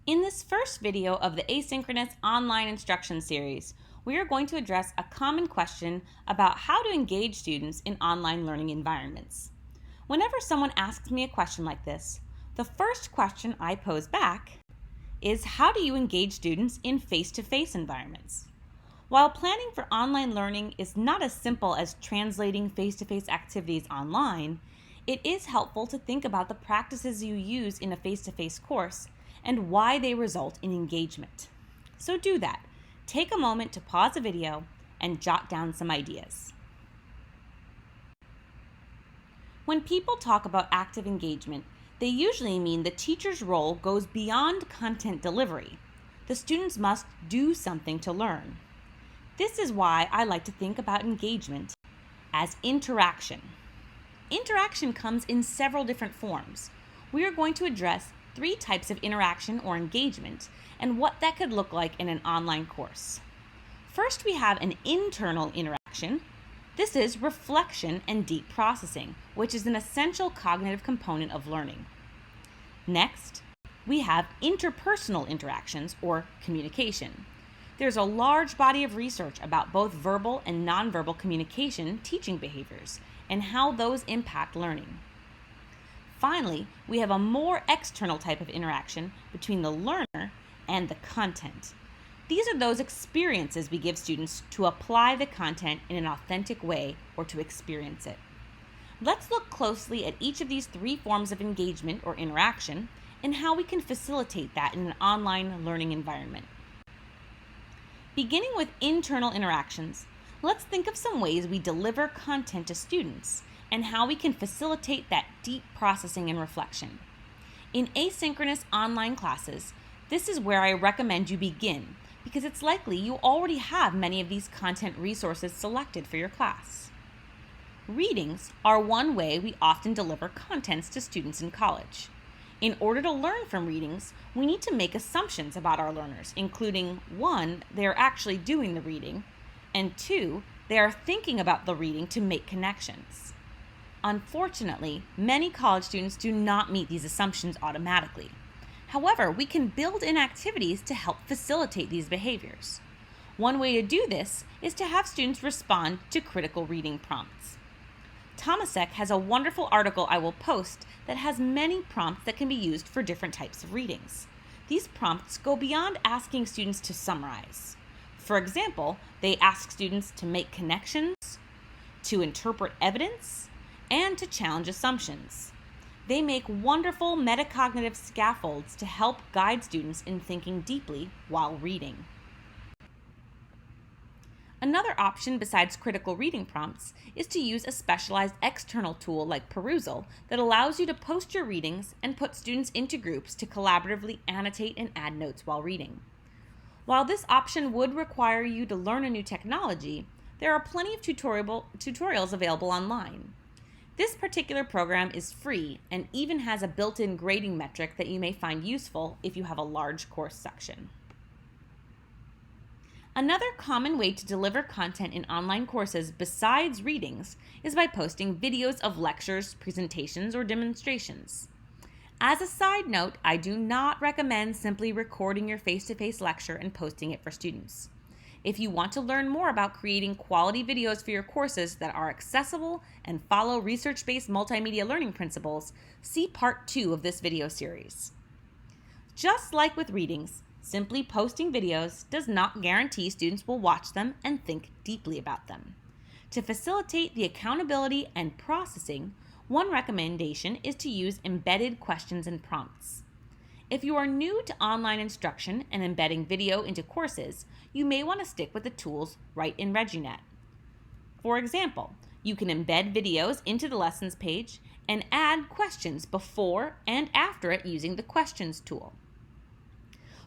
In this first video of the Asynchronous online instruction series, we are going to address a common question about how to engage students in online learning environments. Whenever someone asks me a question like this, the first question I pose back is, how do you engage students in face-to-face environments? While planning for online learning is not as simple as translating face-to-face activities online, it is helpful to think about the practices you use in a face-to-face course and why they result in engagement. So do that. Take a moment to pause the video and jot down some ideas. When people talk about active engagement, they usually mean the teacher's role goes beyond content delivery. The students must do something to learn. This is why I like to think about engagement as interaction. Interaction comes in several different forms. We are going to address 3 types of interaction or engagement and what that could look like in an online course. First, we have an internal interaction. This is reflection and deep processing, which is an essential cognitive component of learning. Next, we have interpersonal interactions or communication. There's a large body of research about both verbal and nonverbal communication teaching behaviors and how those impact learning. Finally, we have a more external type of interaction between the learner and the content. These are those experiences we give students to apply the content in an authentic way or to experience it. Let's look closely at each of these 3 forms of engagement or interaction and how we can facilitate that in an online learning environment. Beginning with internal interactions, let's think of some ways we deliver content to students and how we can facilitate that deep processing and reflection. In asynchronous online classes, this is where I recommend you begin because it's likely you already have many of these content resources selected for your class. Readings are one way we often deliver contents to students in college. In order to learn from readings, we need to make assumptions about our learners, including 1, they are actually doing the reading, and 2, they are thinking about the reading to make connections. Unfortunately, many college students do not meet these assumptions automatically. However, we can build in activities to help facilitate these behaviors. One way to do this is to have students respond to critical reading prompts. Tomasek has a wonderful article I will post that has many prompts that can be used for different types of readings. These prompts go beyond asking students to summarize. For example, they ask students to make connections, to interpret evidence, and to challenge assumptions. They make wonderful metacognitive scaffolds to help guide students in thinking deeply while reading. Another option besides critical reading prompts is to use a specialized external tool like Perusal that allows you to post your readings and put students into groups to collaboratively annotate and add notes while reading. While this option would require you to learn a new technology, there are plenty of tutorials available online. This particular program is free and even has a built-in grading metric that you may find useful if you have a large course section. Another common way to deliver content in online courses besides readings is by posting videos of lectures, presentations, or demonstrations. As a side note, I do not recommend simply recording your face-to-face lecture and posting it for students. If you want to learn more about creating quality videos for your courses that are accessible and follow research-based multimedia learning principles, see part 2 of this video series. Just like with readings, simply posting videos does not guarantee students will watch them and think deeply about them. To facilitate the accountability and processing, one recommendation is to use embedded questions and prompts. If you are new to online instruction and embedding video into courses, you may want to stick with the tools right in ReggieNet. For example, you can embed videos into the lessons page and add questions before and after it using the questions tool.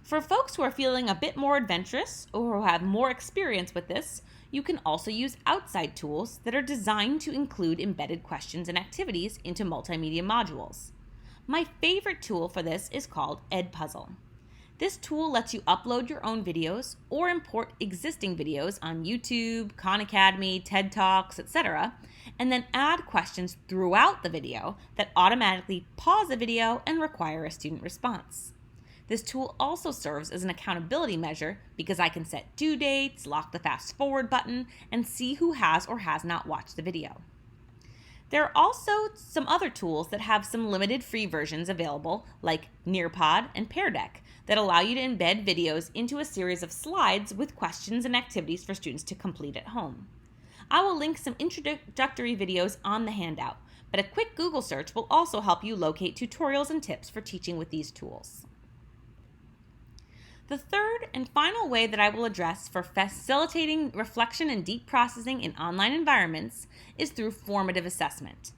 For folks who are feeling a bit more adventurous or who have more experience with this, you can also use outside tools that are designed to include embedded questions and activities into multimedia modules. My favorite tool for this is called Edpuzzle. This tool lets you upload your own videos or import existing videos on YouTube, Khan Academy, TED Talks, etc., and then add questions throughout the video that automatically pause the video and require a student response. This tool also serves as an accountability measure because I can set due dates, lock the fast forward button, and see who has or has not watched the video. There are also some other tools that have some limited free versions available, like Nearpod and Pear Deck, that allow you to embed videos into a series of slides with questions and activities for students to complete at home. I will link some introductory videos on the handout, but a quick Google search will also help you locate tutorials and tips for teaching with these tools. The third and final way that I will address for facilitating reflection and deep processing in online environments is through formative assessment.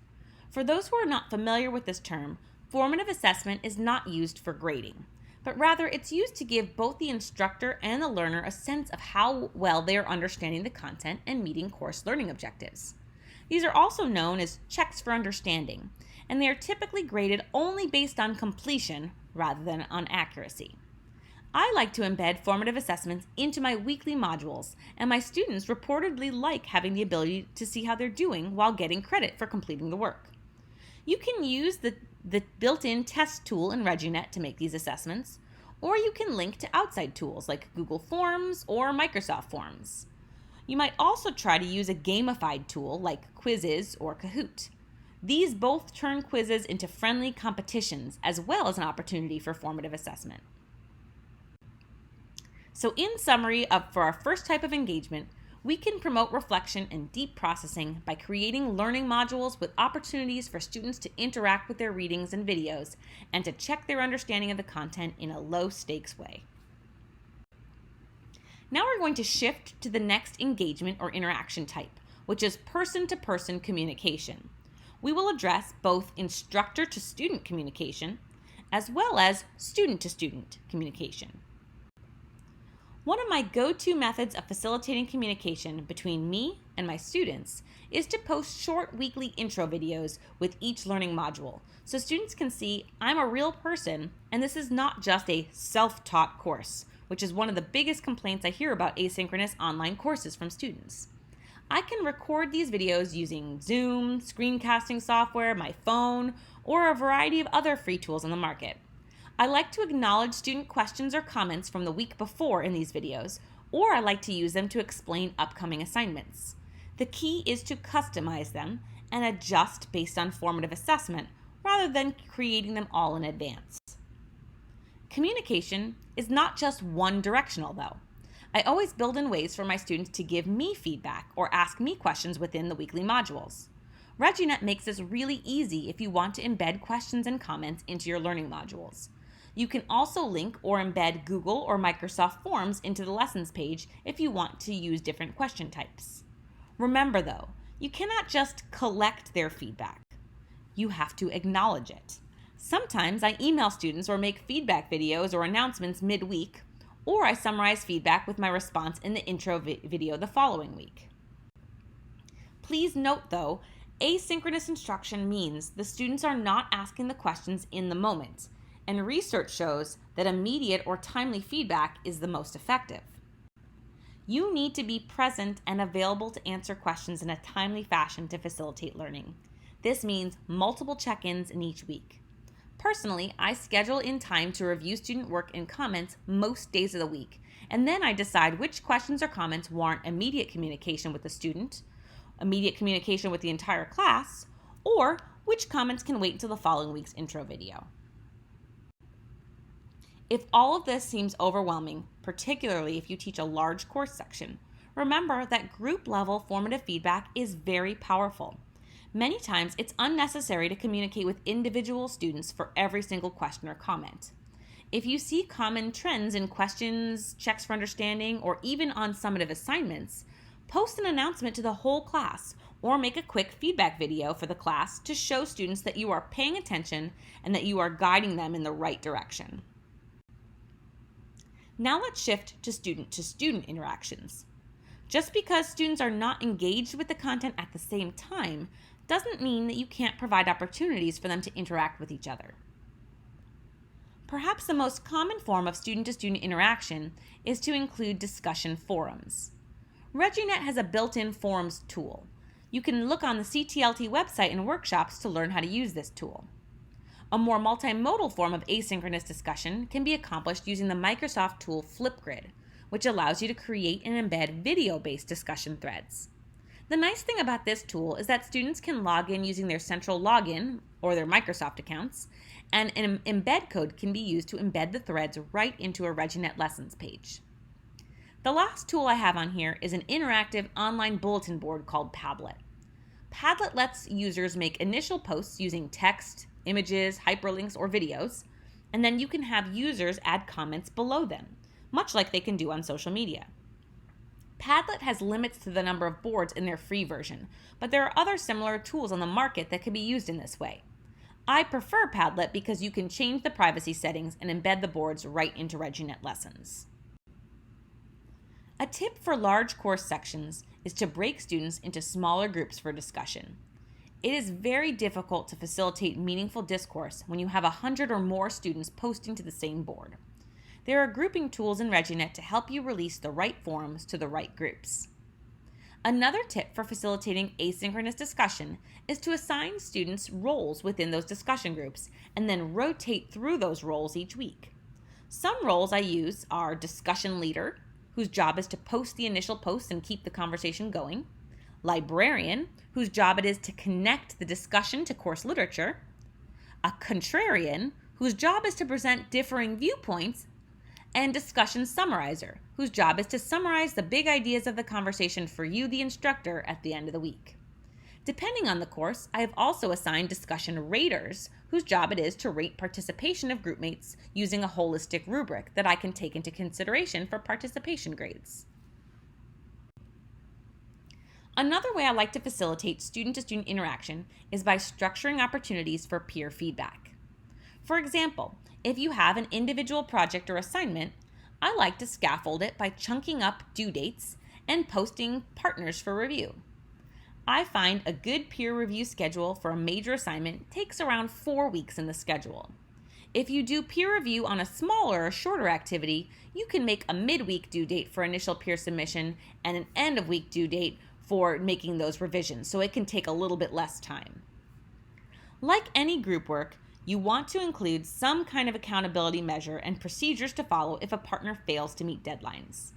For those who are not familiar with this term, formative assessment is not used for grading, but rather it's used to give both the instructor and the learner a sense of how well they are understanding the content and meeting course learning objectives. These are also known as checks for understanding, and they are typically graded only based on completion rather than on accuracy. I like to embed formative assessments into my weekly modules, and my students reportedly like having the ability to see how they're doing while getting credit for completing the work. You can use the built-in test tool in ReggieNet to make these assessments, or you can link to outside tools like Google Forms or Microsoft Forms. You might also try to use a gamified tool like Quizzes or Kahoot. These both turn quizzes into friendly competitions as well as an opportunity for formative assessment. So in summary, for our first type of engagement, we can promote reflection and deep processing by creating learning modules with opportunities for students to interact with their readings and videos and to check their understanding of the content in a low-stakes way. Now we're going to shift to the next engagement or interaction type, which is person-to-person communication. We will address both instructor-to-student communication as well as student-to-student communication. One of my go-to methods of facilitating communication between me and my students is to post short weekly intro videos with each learning module, so students can see I'm a real person and this is not just a self-taught course, which is one of the biggest complaints I hear about asynchronous online courses from students. I can record these videos using Zoom, screencasting software, my phone, or a variety of other free tools on the market. I like to acknowledge student questions or comments from the week before in these videos, or I like to use them to explain upcoming assignments. The key is to customize them and adjust based on formative assessment rather than creating them all in advance. Communication is not just one directional though. I always build in ways for my students to give me feedback or ask me questions within the weekly modules. ReggieNet makes this really easy if you want to embed questions and comments into your learning modules. You can also link or embed Google or Microsoft Forms into the lessons page if you want to use different question types. Remember though, you cannot just collect their feedback. You have to acknowledge it. Sometimes I email students or make feedback videos or announcements mid-week, or I summarize feedback with my response in the intro video the following week. Please note though, asynchronous instruction means the students are not asking the questions in the moment, and research shows that immediate or timely feedback is the most effective. You need to be present and available to answer questions in a timely fashion to facilitate learning. This means multiple check-ins in each week. Personally, I schedule in time to review student work and comments most days of the week, and then I decide which questions or comments warrant immediate communication with the student, immediate communication with the entire class, or which comments can wait until the following week's intro video. If all of this seems overwhelming, particularly if you teach a large course section, remember that group-level formative feedback is very powerful. Many times, it's unnecessary to communicate with individual students for every single question or comment. If you see common trends in questions, checks for understanding, or even on summative assignments, post an announcement to the whole class or make a quick feedback video for the class to show students that you are paying attention and that you are guiding them in the right direction. Now let's shift to student-to-student interactions. Just because students are not engaged with the content at the same time doesn't mean that you can't provide opportunities for them to interact with each other. Perhaps the most common form of student-to-student interaction is to include discussion forums. ReggieNet has a built-in forums tool. You can look on the CTLT website and workshops to learn how to use this tool. A more multimodal form of asynchronous discussion can be accomplished using the Microsoft tool Flipgrid, which allows you to create and embed video-based discussion threads. The nice thing about this tool is that students can log in using their central login or their Microsoft accounts, and an embed code can be used to embed the threads right into a ReggieNet Lessons page. The last tool I have on here is an interactive online bulletin board called Padlet. Padlet lets users make initial posts using text, images, hyperlinks, or videos, and then you can have users add comments below them, much like they can do on social media. Padlet has limits to the number of boards in their free version, but there are other similar tools on the market that can be used in this way. I prefer Padlet because you can change the privacy settings and embed the boards right into ReggieNet Lessons. A tip for large course sections is to break students into smaller groups for discussion. It is very difficult to facilitate meaningful discourse when you have 100 or more students posting to the same board. There are grouping tools in ReggieNet to help you release the right forums to the right groups. Another tip for facilitating asynchronous discussion is to assign students roles within those discussion groups and then rotate through those roles each week. Some roles I use are discussion leader, whose job is to post the initial post and keep the conversation going, librarian, whose job it is to connect the discussion to course literature, a contrarian, whose job is to present differing viewpoints, and discussion summarizer, whose job is to summarize the big ideas of the conversation for you, the instructor, at the end of the week. Depending on the course, I have also assigned discussion raters, whose job it is to rate participation of groupmates using a holistic rubric that I can take into consideration for participation grades. Another way I like to facilitate student-to-student interaction is by structuring opportunities for peer feedback. For example, if you have an individual project or assignment, I like to scaffold it by chunking up due dates and posting partners for review. I find a good peer review schedule for a major assignment takes around 4 weeks in the schedule. If you do peer review on a smaller or shorter activity, you can make a midweek due date for initial peer submission and an end-of-week due date for making those revisions, so it can take a little bit less time. Like any group work, you want to include some kind of accountability measure and procedures to follow if a partner fails to meet deadlines.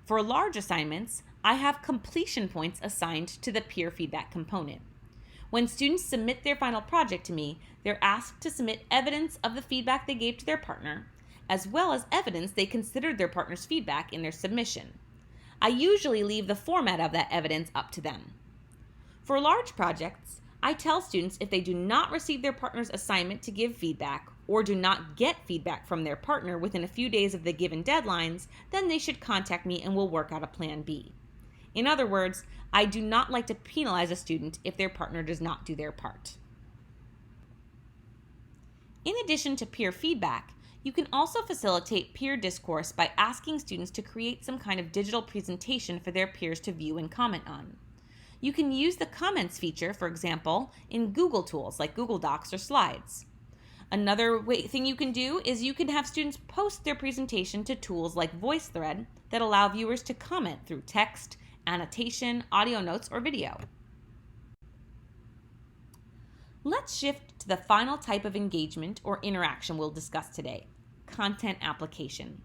For large assignments, I have completion points assigned to the peer feedback component. When students submit their final project to me, they're asked to submit evidence of the feedback they gave to their partner, as well as evidence they considered their partner's feedback in their submission. I usually leave the format of that evidence up to them. For large projects, I tell students if they do not receive their partner's assignment to give feedback or do not get feedback from their partner within a few days of the given deadlines, then they should contact me and we'll work out a plan B. In other words, I do not like to penalize a student if their partner does not do their part. In addition to peer feedback, you can also facilitate peer discourse by asking students to create some kind of digital presentation for their peers to view and comment on. You can use the comments feature, for example, in Google tools like Google Docs or Slides. Another thing you can do is you can have students post their presentation to tools like VoiceThread that allow viewers to comment through text, annotation, audio notes, or video. Let's shift to the final type of engagement or interaction we'll discuss today, content application.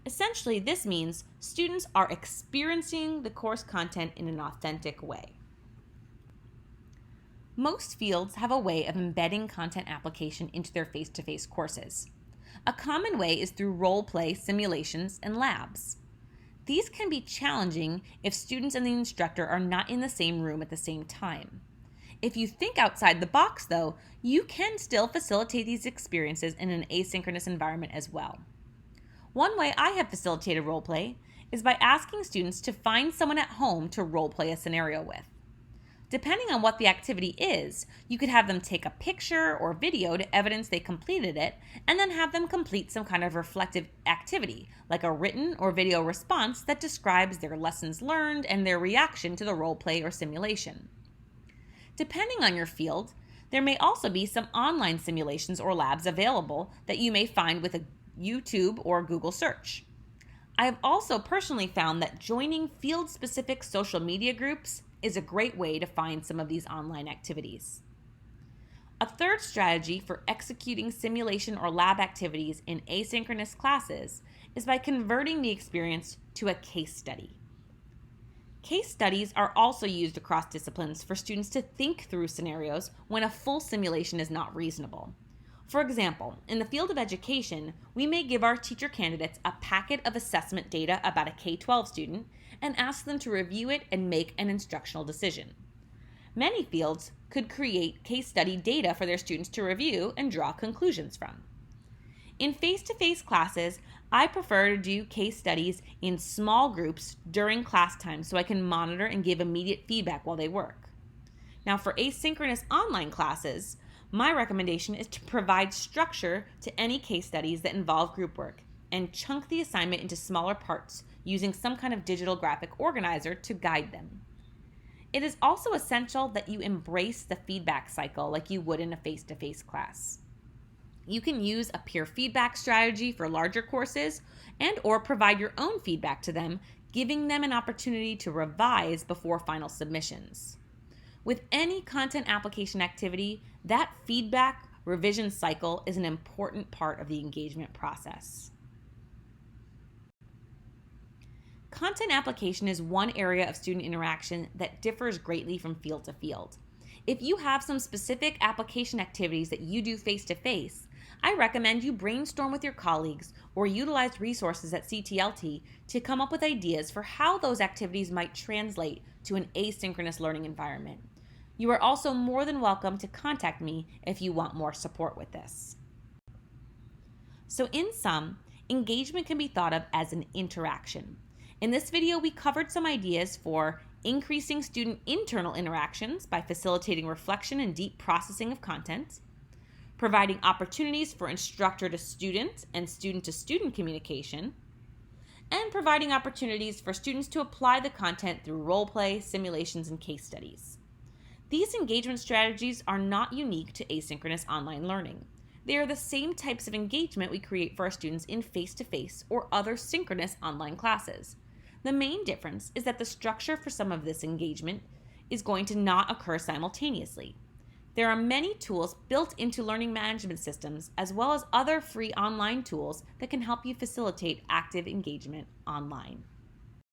Essentially, this means students are experiencing the course content in an authentic way. Most fields have a way of embedding content application into their face-to-face courses. A common way is through role-play simulations and labs. These can be challenging if students and the instructor are not in the same room at the same time. If you think outside the box, though, you can still facilitate these experiences in an asynchronous environment as well. One way I have facilitated roleplay is by asking students to find someone at home to roleplay a scenario with. Depending on what the activity is, you could have them take a picture or video to evidence they completed it, and then have them complete some kind of reflective activity, like a written or video response that describes their lessons learned and their reaction to the roleplay or simulation. Depending on your field, there may also be some online simulations or labs available that you may find with a YouTube or Google search. I have also personally found that joining field-specific social media groups is a great way to find some of these online activities. A third strategy for executing simulation or lab activities in asynchronous classes is by converting the experience to a case study. Case studies are also used across disciplines for students to think through scenarios when a full simulation is not reasonable. For example, in the field of education, we may give our teacher candidates a packet of assessment data about a K-12 student and ask them to review it and make an instructional decision. Many fields could create case study data for their students to review and draw conclusions from. In face-to-face classes, I prefer to do case studies in small groups during class time so I can monitor and give immediate feedback while they work. Now, for asynchronous online classes, my recommendation is to provide structure to any case studies that involve group work and chunk the assignment into smaller parts using some kind of digital graphic organizer to guide them. It is also essential that you embrace the feedback cycle like you would in a face-to-face class. You can use a peer feedback strategy for larger courses and or provide your own feedback to them, giving them an opportunity to revise before final submissions. With any content application activity, that feedback revision cycle is an important part of the engagement process. Content application is one area of student interaction that differs greatly from field to field. If you have some specific application activities that you do face-to-face, I recommend you brainstorm with your colleagues or utilize resources at CTLT to come up with ideas for how those activities might translate to an asynchronous learning environment. You are also more than welcome to contact me if you want more support with this. So in sum, engagement can be thought of as an interaction. In this video, we covered some ideas for increasing student internal interactions by facilitating reflection and deep processing of content, providing opportunities for instructor to student and student to student communication, and providing opportunities for students to apply the content through role play, simulations, and case studies. These engagement strategies are not unique to asynchronous online learning. They are the same types of engagement we create for our students in face-to-face or other synchronous online classes. The main difference is that the structure for some of this engagement is going to not occur simultaneously. There are many tools built into learning management systems, as well as other free online tools that can help you facilitate active engagement online.